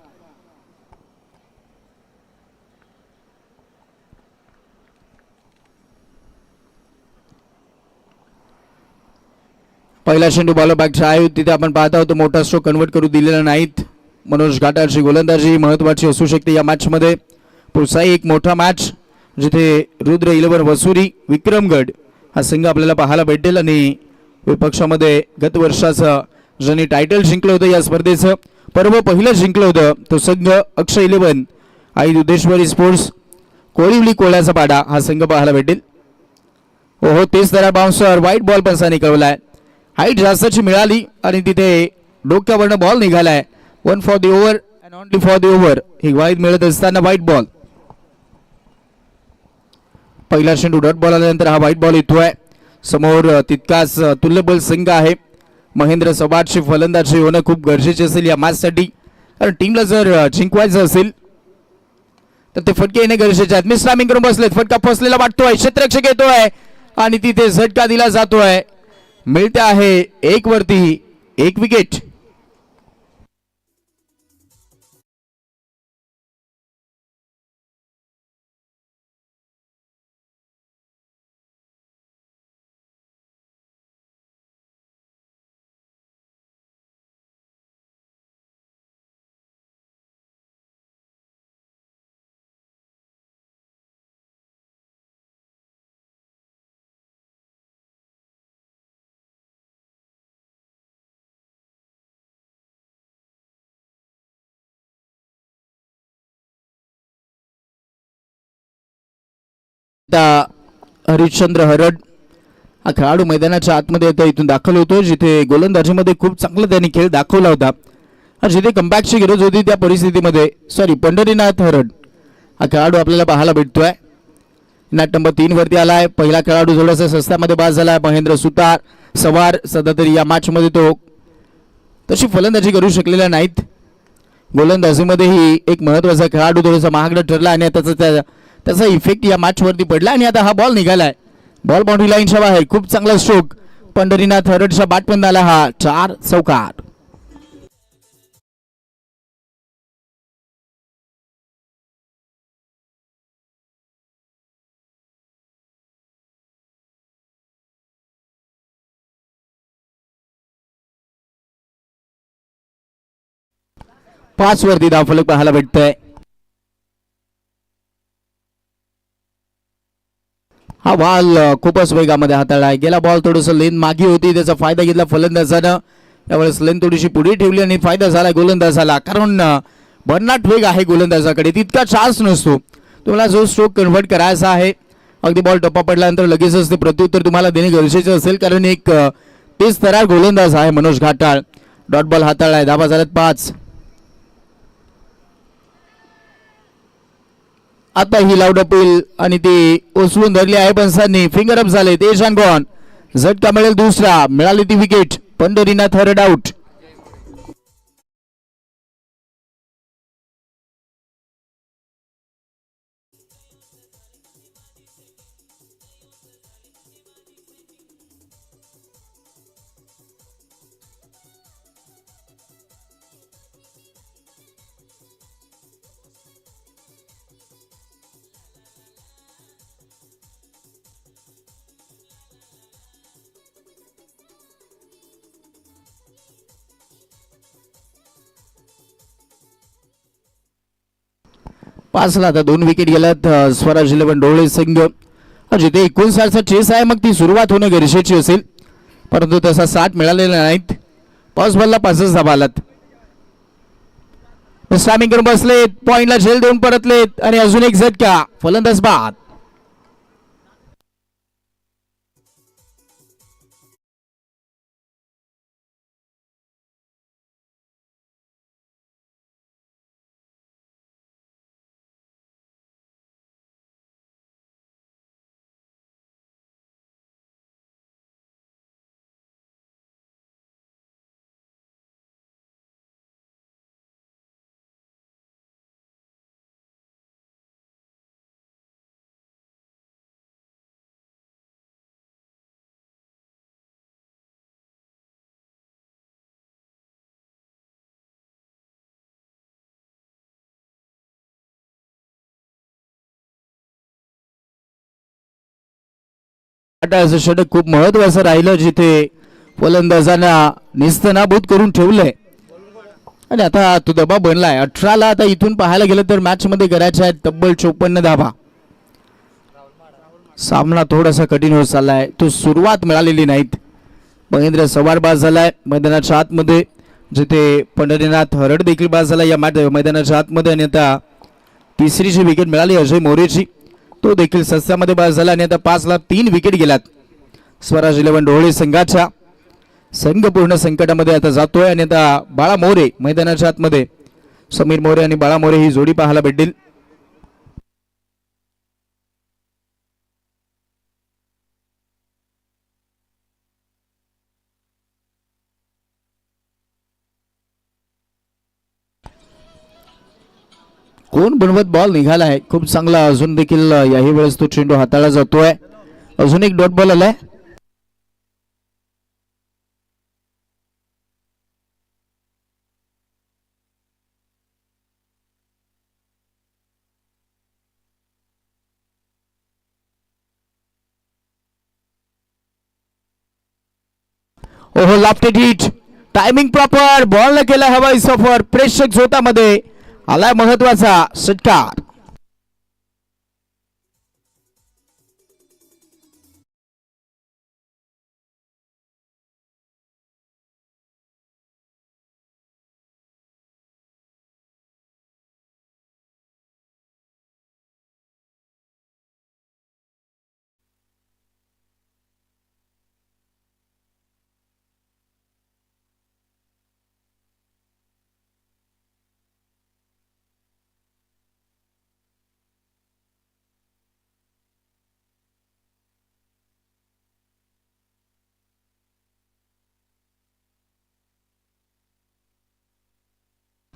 पहिला चेंडू बॉलर बॅक ड्राईव्ह, तिथे आपण पाहत आहोत मोठा स्ट्रोक कन्वर्ट करू दिलेला नाहीत. मनोज घाटाळची गोलंदाजी महत्वाची असू शकते या मॅच मध्ये. पुढचाही एक मोठा मॅच जिथे रुद्र 11 वसुरी विक्रमगड हा संघ आपल्याला पाहायला भेटेल आणि विपक्षामध्ये गत वर्षाचं ज्यांनी टायटल जिंकलं होतं या स्पर्धेचं पर्व पहिलं जिंकलं होतं तो संघ अक्षय 11 आई दुधेश्वरी स्पोर्ट्स कोळिवली कोळ्याचा पाडा हा संघ पाहायला भेटेल. हो तेच तर बाउन्सर व्हाईट बॉल पंचांनी कळवलाय. हाईट जास्तची मिळाली आणि तिथे डोक्यावरनं बॉल निघालाय. 1 for the over and only for the over ही वाईट मिळत असताना व्हाईट बॉल. पहिला चेंडू डॉट बॉल आल्यानंतर हा व्हाईट बॉल येतोय. समोर तितकाच तुल्यबल संघ आहे. महेंद्र सबाटची फलंदाजी होणं खूप गरजेचे असेल या मॅचसाठी, कारण टीमला जर जिंकवायचं असेल तर ते फटके येणे गरजेचे आहेत. मिस टायमिंग करून बसलेत. फटका फसलेला वाटतोय. क्षेत्ररक्षक येतोय आणि तिथे झटका दिला जातोय. मिळते आहे एक वरती एक विकेट. हरिश्चंद्र हरड हा खेळाडू मैदानाच्या आतमध्ये येतो, इथून दाखल होतो. जिथे गोलंदाजीमध्ये खूप चांगला त्यांनी खेळ दाखवला होता, जिथे कमबॅकची गरज होती त्या परिस्थितीमध्ये पंढरीनाथ हरड हा खेळाडू आपल्याला पाहायला भेटतोय. मॅच नंबर 3 वरती आलाय. पहिला खेळाडू थोडासा सस्त्यामध्ये बाद झालाय. महेंद्र सुतार सवार सध्या तरी या मॅच मध्ये तो तशी फलंदाजी करू शकलेला नाहीत. गोलंदाजीमध्येही एक महत्वाचा खेळाडू थोडासा महागडा ठरला आणि त्याचा इफेक्ट या मॅच वरती पडला आणि आता हा बॉल निघालाय. बॉल बाउंड्री लाईनच्या बाहेर. खूप चांगला स्ट्रोक पंढरीनाथ हरडच्या बॅटमधून आला हा 4 चौकार. पाच वरती धावफलक पाहायला भेटतंय. हा बॉल खूपच वेगामध्ये हाताळला गेला. बॉल थोडंसं लेन मागे होती, त्याचा फायदा घेतला फलंदाजानं. यावेळेस लेन थोडीशी पुढे ठेवली आणि फायदा झाला गोलंदाजाला, कारण भन्नाट वेग आहे गोलंदाजाकडे. तितका चान्स नसतो तुम्हाला जो स्ट्रोक कन्व्हर्ट करायचा आहे. अगदी बॉल टप्पा पडल्यानंतर लगेचच ते प्रत्युत्तर तुम्हाला देणे गरजेचे असेल, कारण एक तेज तरार गोलंदाज आहे मनोज घाटाळ. डॉट बॉल हाताळलाय. धाबा झाल्यात 5. आता ही लाऊड अपील आणि ती उचलून धरली आहे पंचांनी. फिंगर अप झाले. तेज अँड गॉन. झटका मिळेल दुसरा. मिळाली ती विकेट. पंढरीनाथ हरड आउट. पाचला आता 2 विकेट गेल्यात स्वराज 11 डोळे संघ. जिथे 59चा चेस आहे, मग ती सुरुवात होणं गरजेची असेल, परंतु तसा 60 मिळालेला नाहीत. पाऊस बॉलला 5च धाबा आलात. स्लॅमिंग करून बसलेत. पॉइंटला झेल देऊन परतलेत आणि अजून एक झटका. फलंदाज बाद. षटक खूप महत्वाचं राहिलं, जिथे फलंदाजांना निस्तनाबूत करून ठेवलंय आणि आता तो दबाव बनलाय 18ला. आता इथून पाहायला गेलं तर मॅच मध्ये करायचे आहेत तब्बल 54 धावा. सामना थोडासा कठीण होत चाललाय. तो सुरुवात मिळालेली नाहीत. महेंद्र सवार बाद झालाय मैदानाच्या आतमध्ये, जिथे पंढरीनाथ हरड देखील बाद झाला या मैदानाच्या आतमध्ये. आणि आता तिसरी जी विकेट मिळाली अजय मोरेची, तो देखील सस्त्यामध्ये बाद झाला. आणि आता 5ला 3 विकेट गेल्यात स्वराज 11 ढोळे संघाच्या. संघ पूर्ण संकटामध्ये आता जातोय. आणि आता बाळा मोरे मैदानाच्या आतमध्ये, समीर मोरे आणि बाळा मोरे ही जोडी पाहायला भेटेल. कोण बनवत बॉल निघालाय खूप चांगला. अजून देखील याही वेळेस तो चेंडू हाताळला जातोय. अजून एक डॉट बॉल आलाय. ओहो लाफ्टेड हिट, टायमिंग प्रॉपर, बॉल न केला हवाई सफर. प्रेक्षक झोतामध्ये आलाय महत्वाचा षटकार.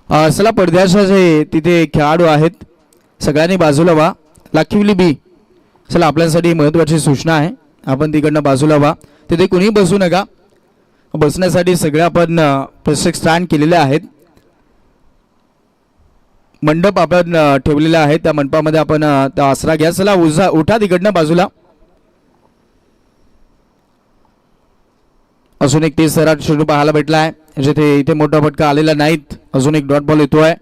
चला पडद्याच्या जे तिथे खेळाडू आहेत सगळ्यांनी बाजूला व्हा. लाखिवली बी, चला आपल्यासाठी महत्वाची सूचना आहे, आपण तिकडनं बाजूला व्हा. तिथे कुणी बसू नका. बसण्यासाठी सगळे आपण प्रेक्षक स्टँड केलेले आहेत. मंडप आपण ठेवलेला आहे, त्या मंडपामध्ये आपण त्या आसरा घ्या. चला उठा तिकडनं बाजूला. अजून एक 30 रन चेंडू पाहायला भेटला आहे, जिथे इथे मोठा फटका आलेला नाहीत. अजून एक डॉट बॉल येतोय.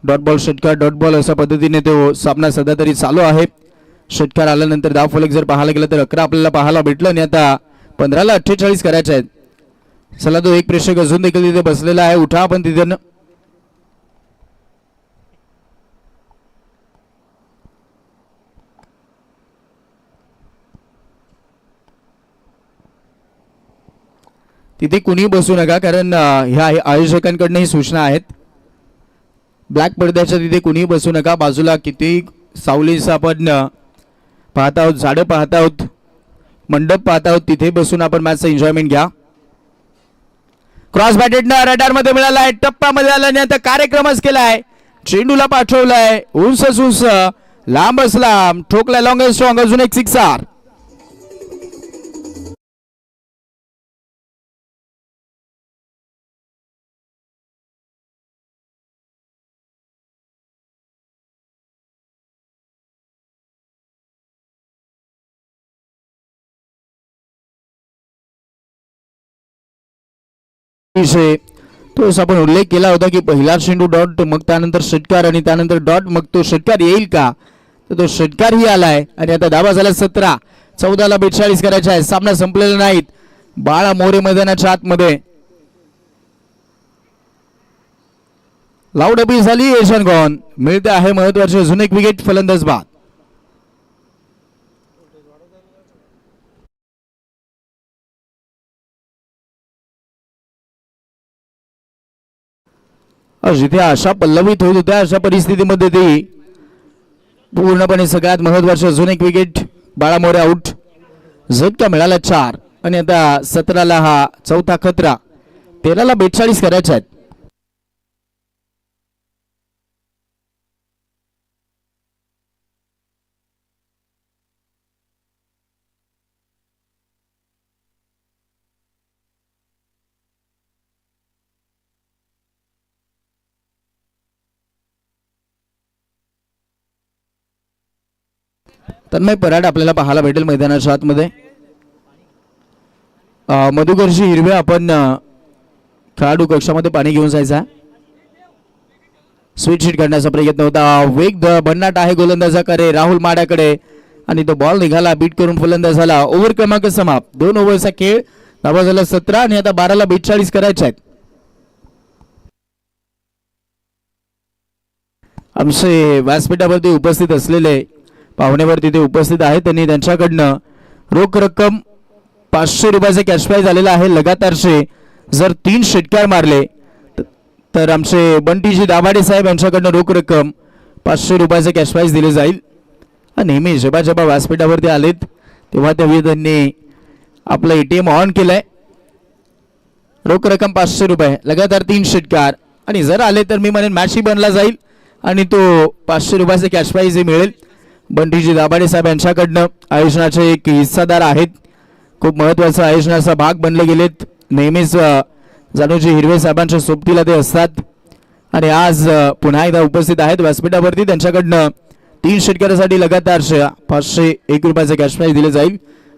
डॉट बॉल षटकार, डॉट बॉल अशा पद्धतीने तो सामना सध्या तरी चालू आहे. षटकार आल्यानंतर धाव फलक जर पाहायला गेलं तर 11 आपल्याला पाहायला भेटलं. आणि आता 15ला 48 करायचे आहेत. चला तो एक प्रेक्षक अजून देखील तिथे बसलेला आहे. उठा आपण तिथे. तिथे कुणी बसू नका, कारण ह्या आयोजकांकडनं ही सूचना आहेत. ब्लॅक पडद्याच्या तिथे कुणी बसू नका. बाजूला किती सावलीचं आपण पाहत आहोत, झाडं पाहत आहोत, मंडप पाहत आहोत, तिथे बसून आपण मॅचचा एन्जॉयमेंट घ्या. क्रॉस बॅटेडनं रडारमध्ये मिळालाय, टप्प्यामध्ये आल्याने आता कार्यक्रमच केलाय. चेंडूला पाठवलाय उंच उंच, लांबच लांब, ठोकलाय लॉंग अँड स्ट्रॉंग. अजून एक सिक्सर. तो आपण उल्लेख केला होता की पहिला चेंडू डॉट, मग त्यानंतर षटकार, आणि त्यानंतर डॉट, मग तो षटकार येईल का, तर तो षटकारही आलाय. आणि आता धावा झाल्या 17. 14ला 42 करायचे आहे. सामना संपलेला नाहीत. बाळा मोरे मैदानाच्या आतमध्ये. लाऊड अपील झाली, एशन गॉन. मिळते आहे महत्वाची अजून एक विकेट. फलंदाज बाद. जिथे आशा पल्लवित होत होत्या अशा परिस्थितीमध्ये ती पूर्णपणे सगळ्यात महत्वाची अजून एक विकेट. बाळा मोरे आउट. झटका मिळाला 4. आणि आता 17ला हा चौथा खतरा. 13ला 42 करायचे आहेत. तन्मय पराड आपल्याला पाहायला भेटेल मैदानाच्या आतमध्ये. मधुकरजी हिरवे आपण खेळाडू कक्षामध्ये पाणी घेऊन जायचा. स्वीट शीट करण्याचा प्रयत्न होता. वेग भन्नाट आहे गोलंदाजाकडे राहुल माड्याकडे आणि तो बॉल निघाला बीट करून फलंदाज झाला. ओव्हर क्रमांक समाप्त. 2 ओव्हरचा खेळ. धावा झाला 17 आणि आता 12ला 42 करायचे आहेत. आमचे व्यासपीठावरती उपस्थित असलेले पाहुणेवर तिथे उपस्थित आहेत. त्यांनी त्यांच्याकडनं रोख रक्कम 500 रुपयाचे कॅश प्राइज आलेला आहे लगातारचे. जर 3 षटकार मारले तर आमचे बंटीजी दाभाडे साहेब यांच्याकडनं रोख रक्कम 500 रुपयाचे कॅश प्राइज दिले जाईल. नेहमी जेव्हा जेव्हा व्यासपीठावरती आलेत तेव्हा त्यांनी आपलं ATM ऑन केलंय. रोख रक्कम 500 रुपये लगातार 3 षटकार आणि जर आले तर मी म्हणेन मॅचही बनला जाईल आणि तो 500 रुपयाचे कॅश प्राइज मिळेल. बंटीजी दाभाडे साहेब यांच्याकडनं आयोजनाचे एक हिस्सादार आहेत. खूप महत्त्वाचा आयोजनाचा भाग बनले गेलेत. नेहमीच जानूजी हिरवे साहेबांच्या सोबतीला ते असतात आणि आज पुन्हा एकदा उपस्थित आहेत व्यासपीठावरती. त्यांच्याकडनं 3 षटकारासाठी लगातार 501 रुपयाचे कॅश प्राइज दिले जाईल.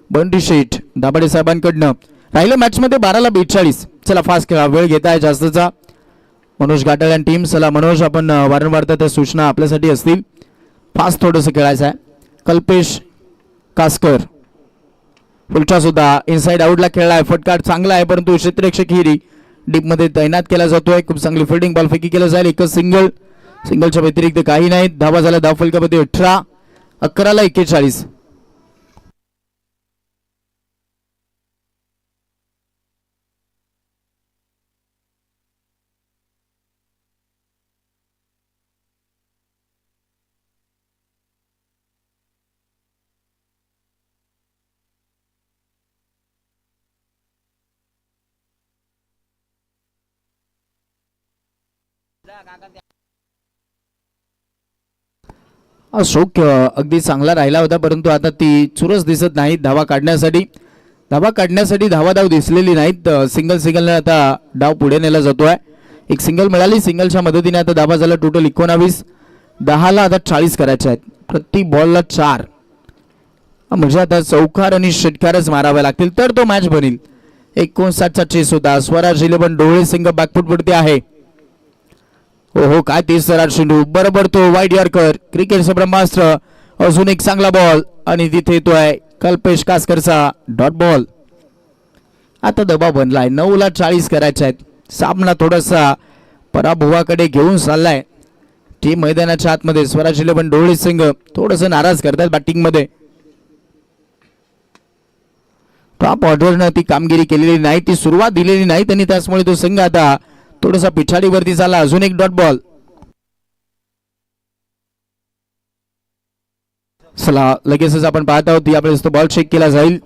बंटी शेठ दाभाडे साहेबांकडनं. राहिलं मॅचमध्ये 12ला 42. चला फास्ट खेळा. वेळ घेत आहे जास्तचा. मनोज घाटाळ आणि टीम. चला मनोज, आपण वारंवार त्या सूचना आपल्यासाठी असतील. फास्ट थोडंसं खेळायचं आहे. कल्पेश कासकर फुलचा सुद्धा इनसाइड आउटला खेळलाय. फटकार चांगला आहे परंतु क्षेत्ररक्षक हिरी डीपमध्ये तैनात केला जातोय. खूप चांगली फिल्डिंग. बॉल फेकी केलं जाईल. एकच सिंगलच्या व्यतिरिक्त काही नाही. धावा झाला धाव फलकामध्ये 18. 11ला 41. शोक अगदी चांगला राहिला होता परंतु आता ती चुरस दिसत नाही. धावा काढण्यासाठी धावाधाव दिसलेली नाहीत. सिंगलने आता डाव पुढे नेला जातोय. एक सिंगल मिळाली. सिंगलच्या मदतीने आता धावा झाला टोटल 19. 10ला आता 40 करायचे आहेत. प्रति बॉलला 4 म्हणजे आता चौकार आणि षटकारच मारावे लागतील तर तो मॅच बनेल. 59चा चेस होता. स्वराज 11 डोळे सिंग बॅकफुटवरती आहे. हो काय 30 रन चेंडू बरोबर तो वाईड यॉर्कर. क्रिकेटचं ब्रह्मास्त्र. अजून एक चांगला बॉल आणि तिथे येतोय कल्पेश कासकरचा डॉट बॉल. आता दबाव बनलाय. 9ला 40 करायचे आहेत. सामना थोडासा पराभवाकडे घेऊन चाललाय. टीम मैदानाच्या आतमध्ये. स्वराज 11 डोळे सिंग थोडंसं नाराज करतात बॅटिंग मध्ये. टॉप ऑर्डरनं ती कामगिरी केलेली नाही. ती सुरुवात दिलेली नाही त्यांनी. त्याचमुळे तो सिंग आता थोडासा पिछाडीवरती झाला. अजून एक डॉट बॉल. चला लगेचच आपण पाहत आहोत यावेळेस तो बॉल चेक केला जाईल.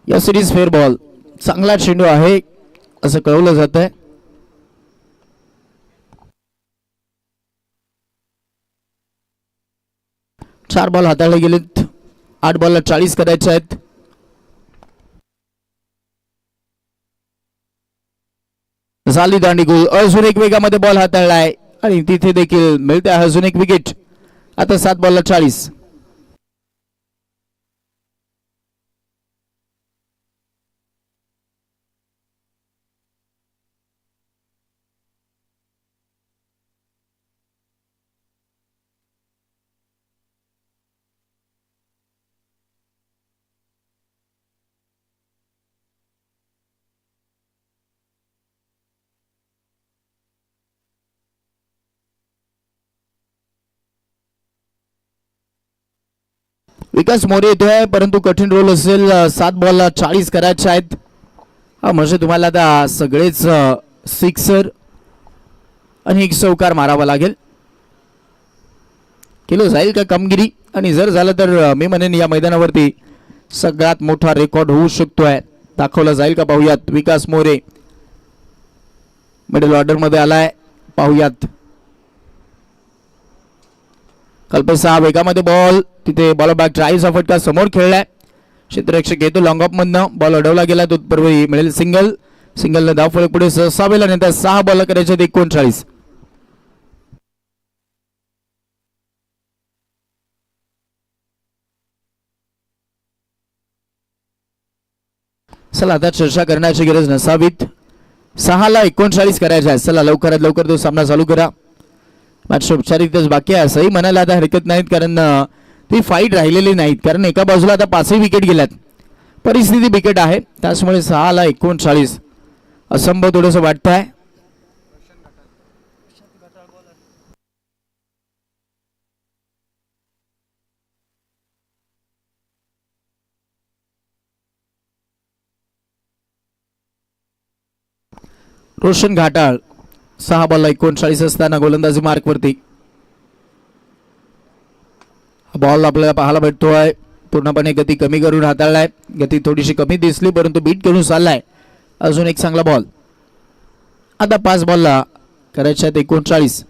या सिरीज फेअर बॉल. चांगला चेंडू आहे असं कळवलं जात आहे. चार बॉल हाताळले गेलेत. 8 बॉलला 40 करायचे आहेत. झाली दांडीगुल. अजून एक वेगामध्ये बॉल हाताळलाय आणि तिथे देखील मिळते अजून एक विकेट. आता 7 बॉलला 40. विकास मोरे येतोय परंतु कठीण रोल असेल. 7 बॉलला 40 करायचे आहेत. म्हणजे तुम्हाला आता सगळेच सिक्सर आणि एक चौकार मारावा लागेल. केलं जाईल का कामगिरी आणि जर झालं तर मी म्हणेन या मैदानावरती सगळ्यात मोठा रेकॉर्ड होऊ शकतोय. दाखवला जाईल का पाहूयात. विकास मोरे मिडल ऑर्डर मध्ये आलाय. पाहूयात. कल्पेश सहा वेगामध्ये बॉल तिथे बॉल बॅक ट्राईचा फटका समोर खेळलाय. क्षेत्ररक्षक येतो लॉंग ऑफ मधनं बॉल अडवला गेला तो पूर्वी मिळेल सिंगल. सिंगलने धाव फलक पुढे ससावेला नंतर 6 बॉल करायचे 39. चला आता चर्चा करण्याची गरज नसावीत. 6 ला 39 करायचे आहे. चला लवकरात लवकर तो सामना चालू करा. मॅच औपचारिकताच बाकी आहे असंही म्हणायला आता हरकत नाहीत कारण ती फाईट राहिलेली नाहीत कारण एका बाजूला आता 5ही विकेट गेल्यात. परिस्थिती बिकट आहे त्यामुळे 6 ला 39 असंभव थोडंसं वाटत आहे. रोशन घाटाळ 6 बॉलला 39 असताना गोलंदाजी मार्कवरती. बॉल आपल्याला पाहायला भेटतोय पूर्णपणे गती कमी करून हाताळलाय. गती थोडीशी कमी दिसली परंतु बीट करून चाललाय. अजून एक चांगला बॉल. आता 5 बॉलला करायच्या 39.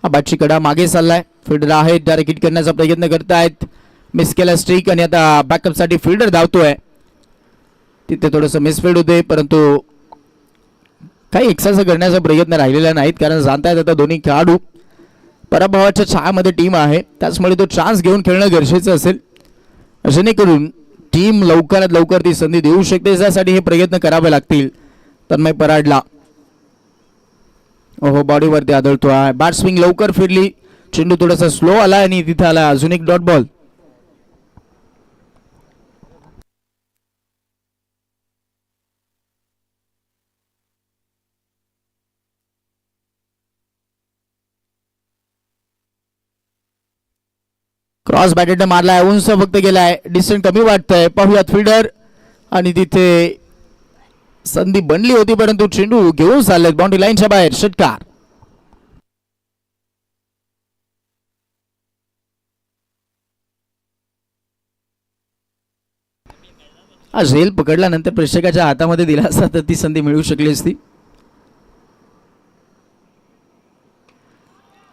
बॅटची कडा मागे चाललाय. फिल्डर आहे डायरेक्ट हिट करण्याचा प्रयत्न करतायत. मिस केला स्ट्रीक आणि आता बॅकअप साठी फिल्डर धावतोय. तिथे थोडंसं मिसफील्ड होते परंतु काही एक्साचं करण्याचा प्रयत्न राहिलेला नाहीत कारण जाणतायत आता दोन्ही खेळाडू पराभवाच्या छायामध्ये टीम आहे त्याचमुळे तो चान्स घेऊन खेळणं गरजेचं असेल जेणेकरून टीम लवकरात लवकर ती संधी देऊ शकते. त्यासाठी हे प्रयत्न करावे लागतील. तन्मय पराडला ओहो बॉडीवरती आदळतो आहे. बॅट स्विंग लवकर फिरली. चेंडू थोडासा स्लो आला आणि तिथे आला अजून एक डॉट बॉल. क्रॉस बॅटेडने मारलाय. उंच फक्त गेलाय. डिस्टन्स कमी वाटतंय. पाहूयात फिल्डर आणि तिथे संधी बनली होती परंतु चेंडू घेऊन चाललेत बाउंड्री लाईनच्या बाहेर. षटकार. आज झेल पकडल्यानंतर प्रेक्षकाच्या हातामध्ये दिला असता तर ती संधी मिळू शकली असती.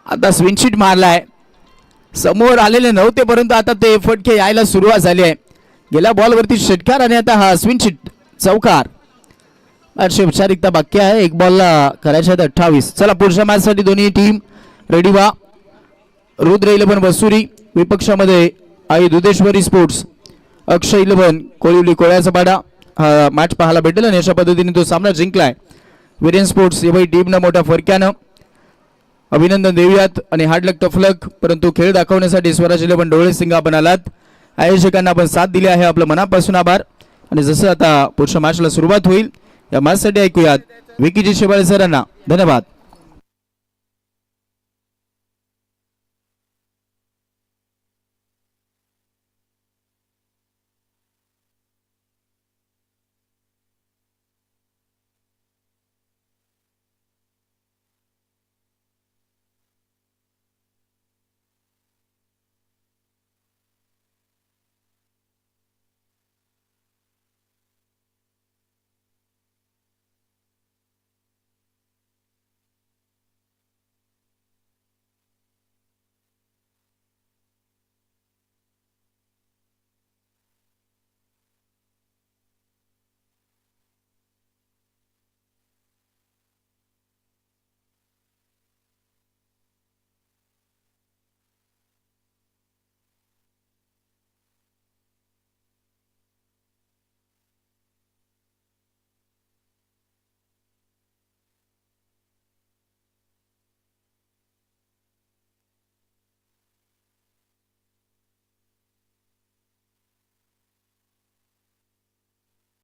आता स्विंगशीट मारलाय. समोर आलेले नव्हते परंतु आता ते फटके यायला सुरुवात झाली आहे. गेल्या बॉलवरती षटकार आणि आता हा स्विंगशीट चौकार. अशी औपचारिकता बाकी आहे. 1 बॉलला करायच्या 28. चला पुढच्या मॅच साठी दोन्ही टीम रेडी व्हा. रुद्र 11 वसुरी विपक्षामध्ये आई दुधेश्वरी स्पोर्ट्स अक्षय 11 कोळिवली कोळ्याचा पाडा हा मॅच पाहायला भेटेल आणि अशा पद्धतीने तो सामना जिंकलाय. विरेन स्पोर्ट्स या टीमनं मोठ्या फरक्यानं अभिनंदन देऊयात आणि हार्ड लक टफ लक. परंतु खेळ दाखवण्यासाठी स्वराज 11 डोळे सिंग आपण आलात. आयोजकांना आपण साथ दिली आहे आपलं मनापासून आभार. आणि जसं आता पुढच्या मॅचला सुरुवात होईल या मॅचसाठी ऐकूयात विकीजी शेवाळे सरांना धन्यवाद.